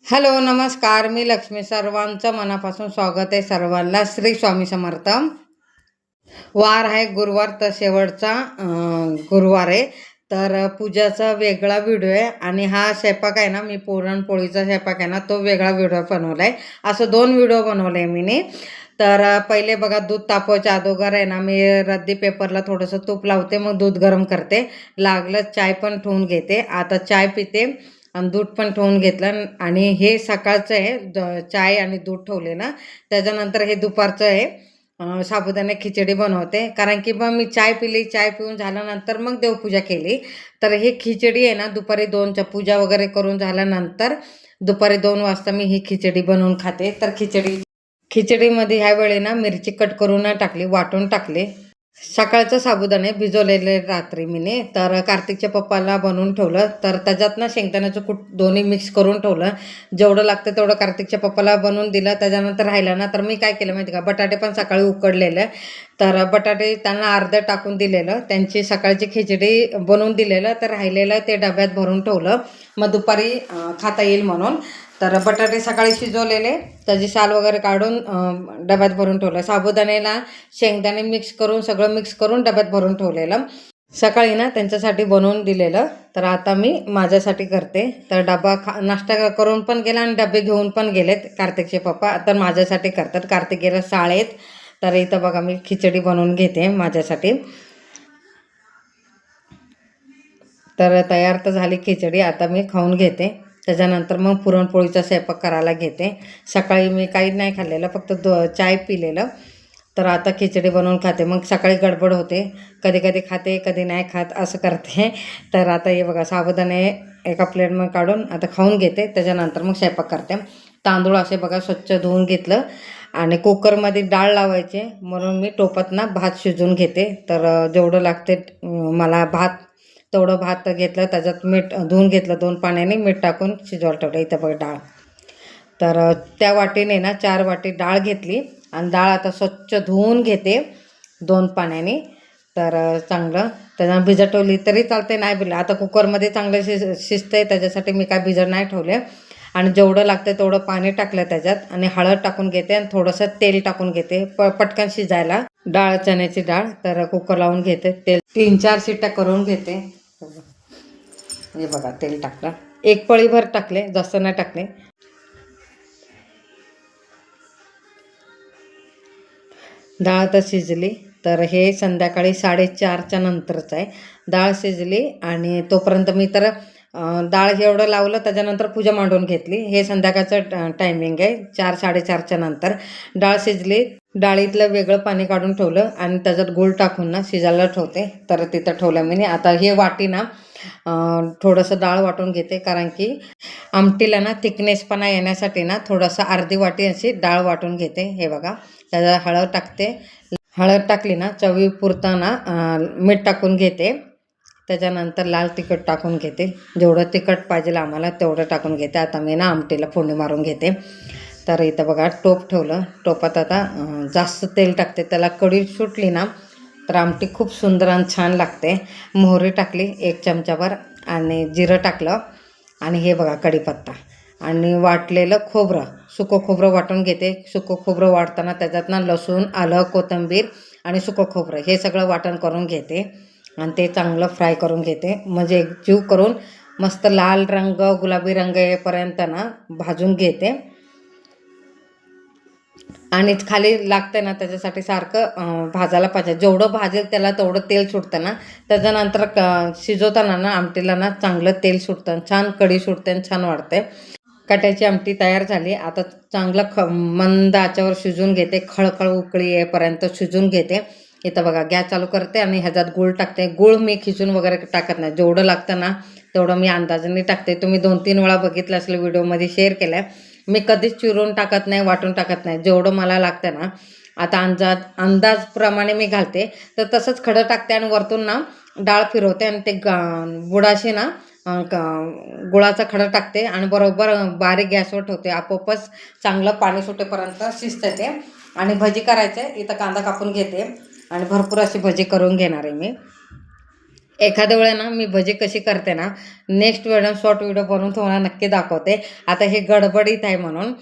Hello, नमस्कार. मी लक्ष्मी. सर्वांचं मनापासून स्वागत आहे. सर्वांना श्री स्वामी समर्थ. वार आहे गुरुवार, तर शेवटचा गुरुवार आहे. तर पूजाचा वेगळा व्हिडिओ आहे आणि हा स्वयंपाक आहे ना, मी पुरणपोळीचा स्वयंपाक आहे ना, तो वेगळा व्हिडिओ बनवला आहे. असं 2 व्हिडिओ बनवले आहे मी. तर पहिले बघा, दूध तापवायच्या अगोदर आहे ना, मी रद्दी पेपरला थोडंसं तूप लावते, मग दूध गरम करते. लागलं चाय पण ठेवून घेते. आता चाय पिते आणि दूध पण ठेवून घेतलं. आणि हे सकाळचं आहे, चाय आणि दूध ठेवले ना. त्याच्यानंतर हे दुपारचं आहे, साबुदाणे खिचडी बनवते. कारण की मग मी चाय पिली, चाय पिऊन झाल्यानंतर मग देवपूजा केली. तर हे खिचडी आहे ना, दुपारी 2च्या पूजा वगैरे करून झाल्यानंतर दुपारी 2 वाजता मी ही खिचडी बनवून खाते. तर खिचडीमध्ये ह्या वेळी ना मिरची कट करून नाही टाकली, वाटून टाकले. सकाळचं साबुदाणे भिजवलेले रात्री मीने. तर कार्तिकच्या पप्पाला बनवून ठेवलं. तर त्याच्यात ना शेंगदाण्याचं कूट दोन्ही मिक्स करून ठेवलं. जेवढं लागतं तेवढं कार्तिकच्या पप्पाला बनवून दिलं. त्याच्यानंतर राहिलं ना, तर मी काय केलं माहिती का, बटाटे पण सकाळी उकडलेलं. तर बटाटे त्यांना अर्धं टाकून दिलेलं, त्यांची सकाळची खिचडी बनवून दिलेलं. तर राहिलेलं ते डब्यात भरून ठेवलं, मग दुपारी खाता येईल म्हणून. तर बटाटे सकाळी शिजवलेले, त्याची साल वगैरे काढून डब्यात भरून ठेवलं. साबुदाण्याला शेंगदाणे मिक्स करून, सगळं मिक्स करून डब्यात भरून ठेवलेलं. सकाळी ना त्यांच्यासाठी बनवून दिलेलं. तर आता मी माझ्यासाठी करते. तर डबा नाश्ता करून पण गेला आणि डबे घेऊन पण गेलेत कार्तिकचे पप्पा. तर माझ्यासाठी करतात. कार्तिक गेला शाळेत. तर इथं बघा, मी खिचडी बनवून घेते माझ्यासाठी. तर तयार तर झाली खिचडी, आता मी खाऊन घेते. त्याच्यानंतर मग पुरणपोळीचा स्वयंपाक करायला घेते. सकाळी मी काही नाही खाल्लेलं, फक्त चाय पिलेलं. तर आता खिचडी बनवून खाते. मग सकाळी गडबड होते, कधी कधी खाते, कधी नाही खात, असं करते. तर आता हे बघा, साबुदाणे एका प्लेटमध्ये काढून आता खाऊन घेते. त्याच्यानंतर मग स्वयंपाक करते. तांदूळ असे बघा स्वच्छ धुवून घेतलं आणि कुकरमध्ये डाळ लावायचे, म्हणून मी टोपात ना भात शिजवून घेते. तर जेवढं लागते मला भात, तेवढं भात घेतलं. त्याच्यात मीठ धुवून घेतलं, 2 पाण्याने मीठ टाकून शिजवायला ठेवलं. इथं बघ डाळ. तर त्या वाटीने ना 4 वाटी डाळ घेतली आणि डाळ आता स्वच्छ धुवून घेते 2 पाण्याने. तर चांगलं त्याला भिजत ठेवली तरी चालते, नाही भिजलं आता कुकरमध्ये चांगलं शिजतं आहे, त्याच्यासाठी मी काय भिजत नाही ठेवले. आणि जेवढं लागतं तेवढं पाणी टाकलं त्याच्यात आणि हळद टाकून घेते आणि थोडंसं तेल टाकून घेते पटकन शिजायला डाळ, चण्याची डाळ. तर कुकर लावून घेते, तेल 3-4 शिट्ट्या करून घेते. हे बघा, तेल टाकलं, 1 पळीभर टाकले, जास्त नाही टाकले. डाळ तर शिजली. तर हे संध्याकाळी 4:30च्या नंतरचं आहे. डाळ शिजली आणि तोपर्यंत मी तर डाळ एवढं लावलं, त्याच्यानंतर पूजा मांडून घेतली. हे संध्याकाळचं टायमिंग आहे, 4-4:30च्या नंतर. डाळ शिजली, डाळीतलं वेगळं पाणी काढून ठेवलं आणि त्याच्यात गूळ टाकून ना शिजायला ठेवते. तर तिथं ठेवलं मी. आता हे वाटी ना थोडंसं डाळ वाटून घेते, कारण की आमटीला ना थिकनेसपणा येण्यासाठी ना थोडंसं अर्धी वाटी अशी डाळ वाटून घेते. हे बघा, त्याच्यात हळद टाकते. हळद टाकली ना, चवीपुरतं ना मीठ टाकून घेते. त्याच्यानंतर लाल तिखट टाकून घेते, जेवढं तिखट पाहिजे आम्हाला तेवढं टाकून घेते. आता मी ना आमटीला फोडणी मारून घेते. तर इथं बघा, टोप ठेवलं. टोपात आता जास्त तेल टाकते, त्याला कढी सुटली ना तर आमटी खूप सुंदर आणि छान लागते. मोहरी टाकली 1 चमचाभर आणि जिरं टाकलं. आणि हे बघा, कढीपत्ता आणि वाटलेलं खोबरं, सुकं खोबरं वाटून घेते. सुकं खोबरं वाटताना त्याच्यात ना लसूण, आलं, कोथिंबीर आणि सुकं खोबरं हे सगळं वाटण करून घेते आणि ते चांगलं फ्राय करून घेते. म्हणजे एकजीव करून मस्त लाल रंग, गुलाबी रंग येईपर्यंत ना भाजून घेते. आणि खाली लागतं ना, त्याच्यासाठी सारखं भाजायला पाहिजे. जेवढं भाजेल त्याला तेवढं तेल सुटतं ना. त्याच्यानंतर शिजवताना ना आमटीला ना चांगलं तेल सुटतं, छान कढी सुटते आणि छान वाटते. कट्याची आमटी तयार झाली. आता चांगलं मंद आचेवर शिजून घेते, खळखळ उकळी येईपर्यंत शिजून घेते. इथं बघा, गॅस चालू करते आणि ह्याच्यात गूळ टाकते. गूळ मी खिसून वगैरे टाकत नाही, जेवढं लागतं ना तेवढं मी अंदाजाने टाकते. तुम्ही 2-3 वेळा बघितलं असेल, व्हिडिओमध्ये शेअर केलं आहे. मी कधीच चिरून टाकत नाही, वाटून टाकत नाही. जेवढं मला लागतं ना, आता अंदाजप्रमाणे मी घालते. तर तसंच खडं टाकते आणि वरतून ना डाळ फिरवते आणि ते बुडाशी ना गुळाचा खडा टाकते आणि बरोबर बारीक गॅसवर ठेवते. आपोआपच चांगलं पाणी सुटेपर्यंत शिजतं ते. आणि भजी करायचे, इथं कांदा कापून घेते आणि भरपूर अशी भजी करून घेणार आहे मी. एखाद्या वेळेला ना मी भजी कशी करते ना, नेक्स्ट वेळेला शॉर्ट व्हिडिओ बनवून तुम्हाला नक्की दाखवते. आता हे गडबडीत आहे म्हणून.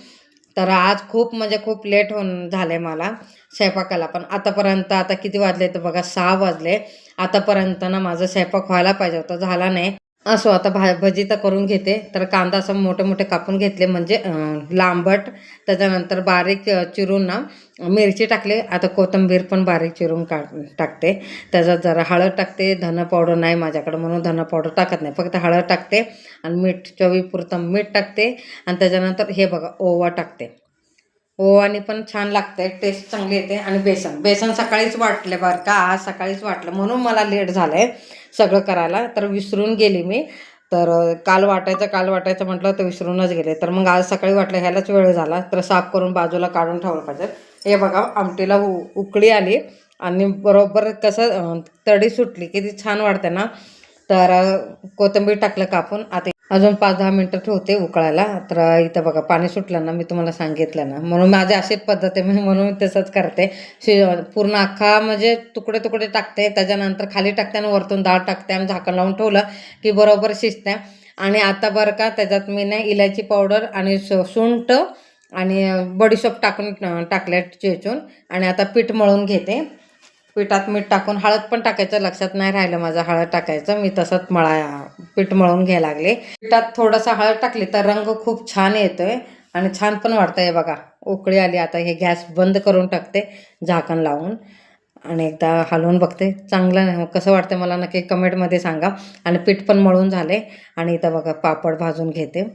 तर आज खूप म्हणजे खूप लेट होऊन झालं मला स्वयंपाकाला पण. आतापर्यंत आता किती वाजले तर बघा 6 वाजले. आतापर्यंत ना माझा स्वयंपाक व्हायला पाहिजे होता, झाला नाही. असो आता भजी तर करून घेते. तर कांदा असं मोठे-मोठे कापून घेतले म्हणजे लांबट. त्याच्यानंतर बारीक चिरून ना मिरची टाकली. आता कोथिंबीर पण बारीक चिरून टाकते. त्याच्यात जरा हळद टाकते. धना पावडर नाही माझ्याकडे म्हणून धना पावडर टाकत नाही. फक्त हळद टाकते आणि मीठ चवीपुरतं मीठ टाकते आणि त्याच्यानंतर हे बघा ओवा टाकते. ओवाने पण छान लागते, टेस्ट चांगली येते. आणि बेसन सकाळीच वाटले बरं का, आज सकाळीच वाटलं म्हणून मला लेट झालं आहे सगळं करायला. तर विसरून गेली मी. तर काल वाटायचं म्हटलं तर विसरूनच गेले. तर मग आज सकाळी वाटलं ह्यालाच वेळ झाला तर साफ करून बाजूला काढून ठेवलं पाहिजे. हे बघा आमटीला उकळी आली आणि बरोबर कसं तडी सुटली किती छान वाटते ना. तर कोथिंबीर टाकलं कापून. आता अजून 5-10 मिनटं ठेवते उकळायला. तर इथं बघा पाणी सुटलं ना, मी तुम्हाला सांगितलं ना, म्हणून माझी अशीच पद्धत आहे म्हणून मी तसंच करते. पूर्ण अख्खा म्हणजे तुकडे तुकडे टाकते, त्याच्यानंतर खाली टाकते आणि वरतून डाळ टाकते आणि झाकण लावून ठेवलं की बरोबर शिजते. आणि आता बरं का त्याच्यात मी ना इलायची पावडर आणि सुंठ आणि बडीशोप टाकल्या चेचून. आणि आता पीठ मळून घेते. पिठात मीठ टाकून हळद पण टाकायचं, लक्षात नाही राहिलं माझं हळद टाकायचं. मी तसंच पीठ मळून घ्यायला लागले. पिठात थोडंसं हळद टाकली तर रंग खूप छान येतोय आणि छान पण वाटतंय. बघा उकळी आली. आता हे गॅस बंद करून टाकते झाकण लावून आणि एकदा हलवून बघते. चांगलं कसं वाटतं मला नक्की कमेंटमध्ये सांगा. आणि पीठ पण मळून झाले. आणि इथं बघा पापड भाजून घेते.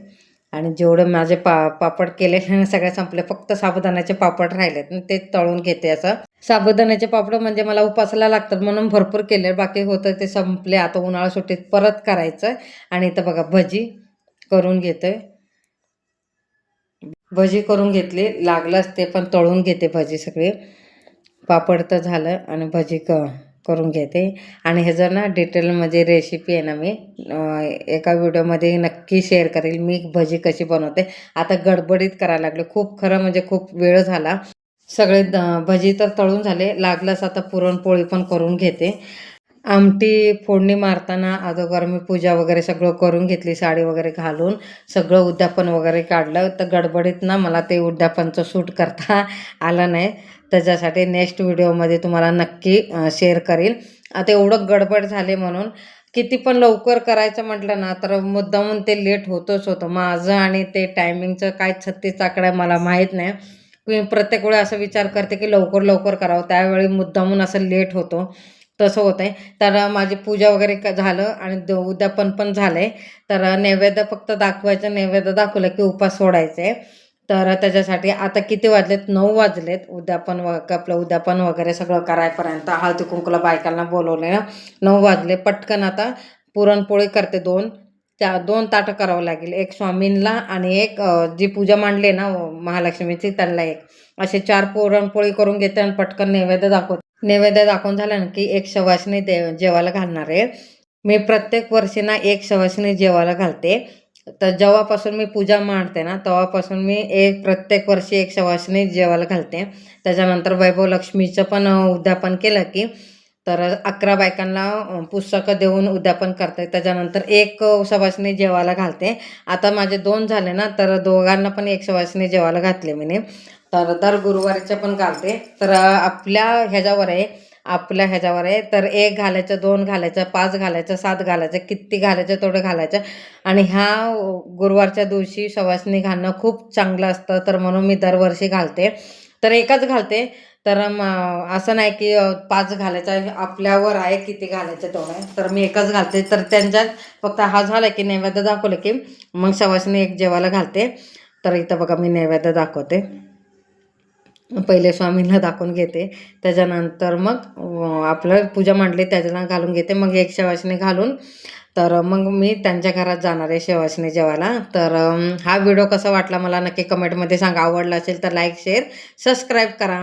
आणि जेवढं माझे पापड केले सगळे संपले, फक्त साबुदाण्याचे पापड राहिलेत ते तळून घेते. असं साबुदाण्याचे पापड म्हणजे मला उपासाला लागतात म्हणून भरपूर केले, बाकी होतं ते संपले. आता उन्हाळा सुट्टीत परत करायचं. आणि इथं बघा भजी करून घेते. भजी करून घेतली, लागलंच ते पण तळून घेते भजी सगळी. पापड तर झालं आणि भजी करून घेते. आणि हे जर ना डिटेलमध्ये रेसिपी आहे ना मी एका व्हिडिओमध्ये नक्की शेअर करेल मी भजी कशी बनवते. आता गडबडीत करायला लागले खूप, खरं म्हणजे खूप वेळ झाला. सगळे भजी तर तळून झाले, लागलंच आता पुरणपोळी पण करून घेते. आमटी फोडणी मारताना अगोदर मी पूजा वगैरे सगळं करून घेतली, साडी वगैरे घालून सगळं उद्यापन वगैरे काढलं. तर गडबडीत ना मला ते उद्यापनचं शूट करता आलं नाही. त्याच्यासाठी नेक्स्ट व्हिडिओमध्ये तुम्हाला नक्की शेअर करील. आता एवढं गडबड झाले म्हणून किती पण लवकर करायचं म्हटलं ना तर मुद्दामून ते लेट होतंच होतं माझं. आणि ते टायमिंगचं काय 36 आकडा मला माहीत नाही. मी प्रत्येक वेळी असा विचार करते की लवकर लवकर करावं, त्यावेळी मुद्दामून असं लेट होतो, तसं होतं आहे. तर माझी पूजा वगैरे झालं आणि उद्यापन पण झालं आहे. तर नैवेद्य फक्त दाखवायचं, नैवेद्य दाखवलं की उपास सोडायचे आहे. तर त्याच्यासाठी आता किती वाजलेत, 9 वाजलेत. आपलं उद्यापन वगैरे सगळं करायपर्यंत हळदी कुंकूला बायकांना बोलवले ना 9 वाजले. पटकन आता पुरणपोळी करते. 2 ताटं करावं लागेल. एक स्वामींना आणि एक जी पूजा मांडली ना महालक्ष्मीची त्यांना एक. असे 4 पुरणपोळी करून घेते आणि पटकन नैवेद्य दाखवते. नैवेद्य दाखवून झालं ना की एक सवासणी जेवायला घालणार आहे. मी प्रत्येक वर्षी ना एक सवासणी जेवायला घालते. तर जेव्हापासून मी पूजा मांडते ना तेव्हापासून मी प्रत्येक वर्षी एक सवासणी जेवायला घालते. त्याच्यानंतर वैभव लक्ष्मीचं पण उद्यापन केलं की तर 11 बायकांना पुस्तकं देऊन उद्यापन करते. त्याच्यानंतर एक सवासणी जेवायला घालते. आता माझे 2 झाले ना तर दोघांना पण एक सवासणी जेवायला घातले मी. तर दर गुरुवारीचं पण घालते. तर आपल्या ह्याच्यावर आहे. तर 1 घालायचं, 2 घालायचं, 5 घालायचं, 7 घालायचं, किती घालायचं तेवढं घालायचं. आणि ह्या गुरुवारच्या दिवशी सवासणी घालणं खूप चांगलं असतं, तर म्हणून मी दरवर्षी घालते. तर एकच घालते. तर असं नाही की 5 घालायचं, आपल्यावर आहे किती घालायचं तेवढं. तर मी एकच घालते. तर त्यांच्यात फक्त हा झाला की नैवेद्य दाखवलं की मग सवासणी एक जेवायला घालते. तर इथं बघा मी नैवेद्य दाखवते. पहिले स्वामींना दाखवून घेते. त्याच्यानंतर मग आपलं पूजा मांडली त्याच्यानं घालून घेते. मग एक शेवासणी घालून तर मग मी त्यांच्या घरात जाणार आहे शेवासणी जेवायला. तर हा व्हिडिओ कसा वाटला मला नक्की कमेंटमध्ये सांगा. आवडला असेल तर लाईक, शेअर, सबस्क्राईब करा.